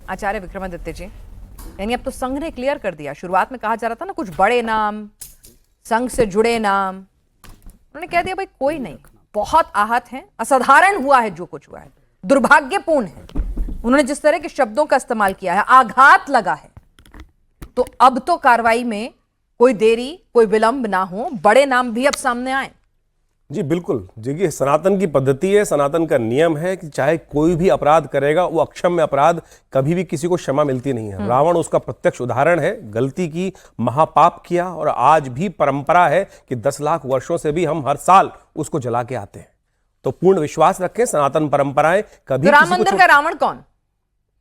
आचार्य विक्रमादित्य जी, यानी अब तो संघ ने क्लियर कर दिया। शुरुआत में कहा जा रहा था ना कुछ बड़े नाम, संघ से जुड़े नाम, उन्होंने कह दिया भाई कोई नहीं, बहुत आहत हैं, असाधारण हुआ है जो कुछ हुआ है, दुर्भाग्यपूर्ण है। उन्होंने जिस तरह के शब्दों का इस्तेमाल किया है, आघात लगा है, तो अब तो कार्रवाई में कोई देरी, कोई विलंब ना हो, बड़े नाम भी अब सामने आए। जी बिल्कुल। देखिए, सनातन की पद्धति है, सनातन का नियम है कि चाहे कोई भी अपराध करेगा, वो अक्षम्य अपराध कभी भी किसी को क्षमा मिलती नहीं है। रावण उसका प्रत्यक्ष उदाहरण है। गलती की, महापाप किया, और आज भी परंपरा है कि 10 लाख वर्षों से भी हम हर साल उसको जला के आते हैं। तो पूर्ण विश्वास रखें, सनातन परंपराएं कभी तो राम मंदिर का रावण कौन?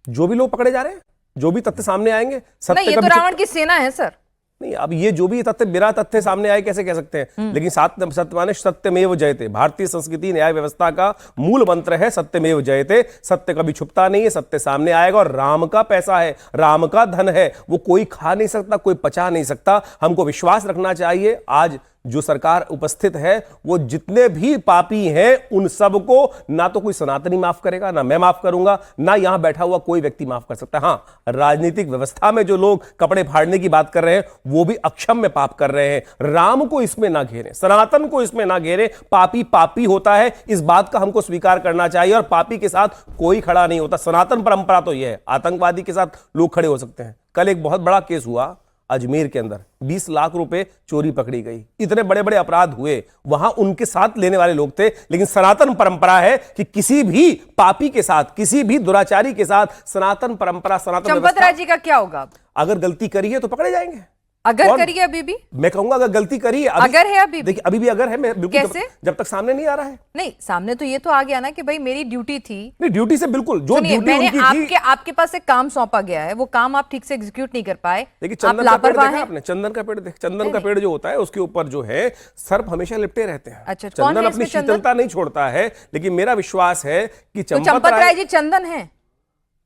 जो भी लोग पकड़े जा रहे हैं, जो भी तथ्य सामने आएंगे, सत्य नहीं, ये तो रावण की सेना है सर। नहीं, अब ये जो भी तथ्य, मेरा तथ्य सामने आए कैसे कह सकते हैं? लेकिन सत्य माने सत्यमेव जयते। भारतीय संस्कृति न्याय व्यवस्था का मूल मंत्र है सत्यमेव जयते। सत्य कभी छुपता नहीं है, सत्य सामने आएगा। और राम का पैसा है, राम का धन है, वो कोई खा नहीं सकता, कोई पचा नहीं सकता। हमको विश्वास रखना चाहिए, आज जो सरकार उपस्थित है, वो जितने भी पापी हैं उन सबको ना तो कोई सनातनी माफ करेगा, ना मैं माफ करूंगा, ना यहां बैठा हुआ कोई व्यक्ति माफ कर सकता है। हां, राजनीतिक व्यवस्था में जो लोग कपड़े फाड़ने की बात कर रहे हैं, वो भी अक्षम्य पाप कर रहे हैं। राम को इसमें ना घेरे, सनातन को इसमें ना घेरे। पापी पापी होता है, इस बात का हमको स्वीकार करना चाहिए, और पापी के साथ कोई खड़ा नहीं होता। सनातन परंपरा तो यह है, आतंकवादी के साथ लोग खड़े हो सकते हैं। कल एक बहुत बड़ा केस हुआ अजमेर के अंदर, 20 लाख रुपए चोरी पकड़ी गई। इतने बड़े बड़े अपराध हुए, वहां उनके साथ लेने वाले लोग थे। लेकिन सनातन परंपरा है कि किसी भी पापी के साथ, किसी भी दुराचारी के साथ सनातन परंपरा, सनातन चंपत राय जी का क्या होगा? अगर गलती करी है तो पकड़े जाएंगे। अगर करिए अभी भी, मैं कहूंगा अगर गलती करी है, अगर है अभी, देखिए अभी भी अगर है, मैं बिल्कुल कैसे? जब तक सामने नहीं आ रहा है। नहीं, सामने तो ये तो आ गया ना कि भाई मेरी ड्यूटी थी। नहीं, ड्यूटी से बिल्कुल, जो ड्यूटी मैंने आपके पास एक काम सौंपा गया है, वो काम आप ठीक से एग्जीक्यूट नहीं कर पाए। देखिए, चंदन का पेड़ देखा आपने? चंदन का पेड़ चंदन का पेड़ जो होता है, उसके ऊपर जो है सर्प हमेशा लिपटे रहते हैं। अच्छा, चंदन अपनी शीतलता नहीं छोड़ता है। लेकिन मेरा विश्वास है कि चंपत राय जी चंदन है।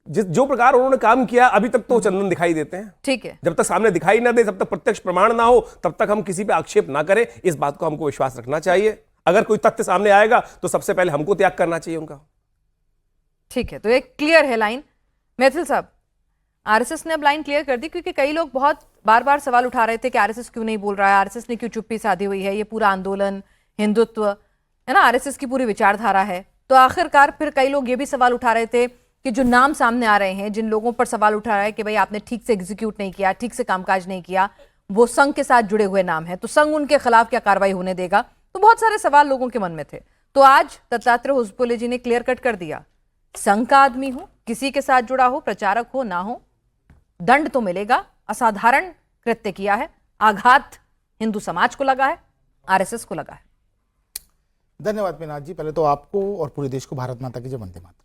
जो प्रकार उन्होंने काम किया, अभी तक तो चंदन दिखाई देते हैं। ठीक है, जब तक सामने दिखाई ना दे, जब तक प्रत्यक्ष प्रमाण ना हो, तब तक हम किसी पे आक्षेप ना करें। इस बात को हमको विश्वास रखना चाहिए। अगर कोई तथ्य सामने आएगा तो सबसे पहले हमको त्याग करना चाहिए उनका। ठीक है, तो एक क्लियर है लाइन। मैथिल साहब, आरएसएस ने अब लाइन क्लियर कर दी, क्योंकि कई लोग बहुत बार बार सवाल उठा रहे थे कि आरएसएस क्यों नहीं बोल रहा है, आरएसएस ने क्यों चुप्पी साधी हुई है, ये पूरा आंदोलन हिंदुत्व है ना, आरएसएस की पूरी विचारधारा है। तो आखिरकार फिर कई लोग ये भी सवाल उठा रहे थे कि जो नाम सामने आ रहे हैं, जिन लोगों पर सवाल उठा रहा है कि भाई आपने ठीक से एग्जीक्यूट नहीं किया, ठीक से कामकाज नहीं किया, वो संघ के साथ जुड़े हुए नाम है, तो संघ उनके खिलाफ क्या कार्रवाई होने देगा? तो बहुत सारे सवाल लोगों के मन में थे। तो आज दत्तात्रेय होसबोले जी ने क्लियर कट कर दिया, संघ का आदमी हो, किसी के साथ जुड़ा हो, प्रचारक हो ना हो, दंड तो मिलेगा। असाधारण कृत्य किया है, आघात हिंदू समाज को लगा है, आरएसएस को लगा है। धन्यवाद मीनाथ जी। पहले तो आपको और पूरे देश को भारत माता की जय, वंदे मातरम।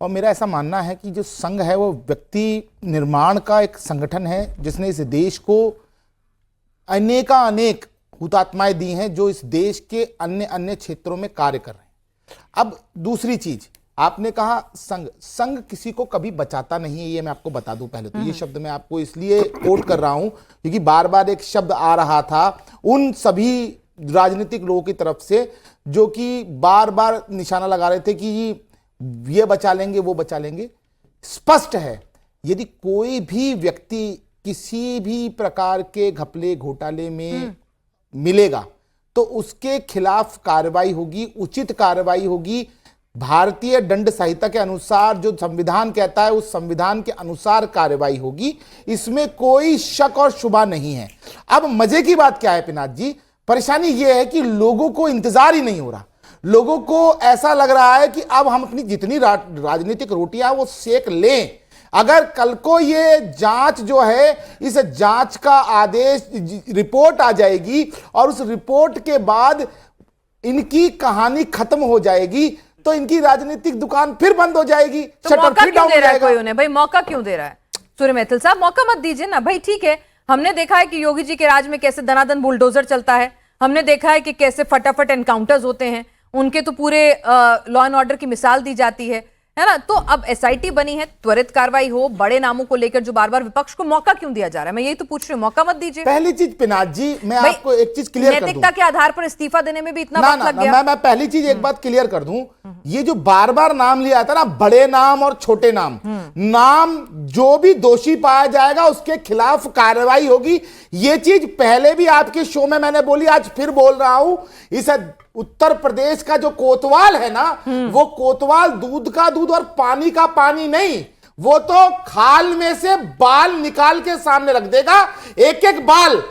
और मेरा ऐसा मानना है कि जो संघ है वो व्यक्ति निर्माण का एक संगठन है, जिसने इस देश को अनेक हुतात्माएं दी हैं, जो इस देश के अन्य अन्य क्षेत्रों में कार्य कर रहे हैं। अब दूसरी चीज, आपने कहा संघ किसी को कभी बचाता नहीं है, ये मैं आपको बता दूं। पहले तो ये शब्द मैं आपको इसलिए कोट कर रहा हूं क्योंकि बार बार एक शब्द आ रहा था उन सभी राजनीतिक लोगों की तरफ से जो कि बार बार निशाना लगा रहे थे कि ये बचा लेंगे, वो बचा लेंगे। स्पष्ट है, यदि कोई भी व्यक्ति किसी भी प्रकार के घपले घोटाले में मिलेगा तो उसके खिलाफ कार्रवाई होगी, उचित कार्रवाई होगी। भारतीय दंड संहिता के अनुसार जो संविधान कहता है, उस संविधान के अनुसार कार्रवाई होगी, इसमें कोई शक और शुबा नहीं है। अब मजे की बात क्या है पिनाथ जी, परेशानी यह है कि लोगों को इंतजार ही नहीं हो रहा। लोगों को ऐसा लग रहा है कि अब हम अपनी जितनी राजनीतिक रोटियां वो सेक लें। अगर कल को ये जांच जो है, इस जांच का आदेश, रिपोर्ट आ जाएगी और उस रिपोर्ट के बाद इनकी कहानी खत्म हो जाएगी, तो इनकी राजनीतिक दुकान फिर बंद हो जाएगी। तो मौका क्यों दे रहा है कोई उन्हें? भाई मौका क्यों दे रहा है? सूर्य मैथिल साहब, मौका मत दीजिए ना भाई। ठीक है, हमने देखा है कि योगी जी के राज में कैसे दनादन बुलडोजर चलता है, हमने देखा है कि कैसे फटाफट एनकाउंटर्स होते हैं, उनके तो पूरे लॉ एंड ऑर्डर की मिसाल दी जाती है। है ना। तो अब एसआईटी बनी है, त्वरित कार्रवाई हो, बड़े नामों को लेकर जो बार बार विपक्ष को मौका क्यों दिया जा रहा है, मैं यही तो पूछ रही हूँ, मौका मत दीजिए। पहली चीज पिनाक जी, मैं भाई, आपको एक चीज क्लियर कर दूं। नैतिकता के आधार पर इस्तीफा देने में भी इतना ना वक्त ना लग ना, गया। मैं पहली चीज एक बात क्लियर कर दूं, ये जो बार बार नाम लिया था ना, बड़े नाम और छोटे नाम, नाम जो भी दोषी पाया जाएगा उसके खिलाफ कार्रवाई होगी। ये चीज पहले भी आपके शो में मैंने बोली, आज फिर बोल रहा हूं। इस उत्तर प्रदेश का जो कोतवाल है ना, वो कोतवाल दूध का दूध और पानी का पानी नहीं, वो तो खाल में से बाल निकाल के सामने रख देगा, एक एक बाल।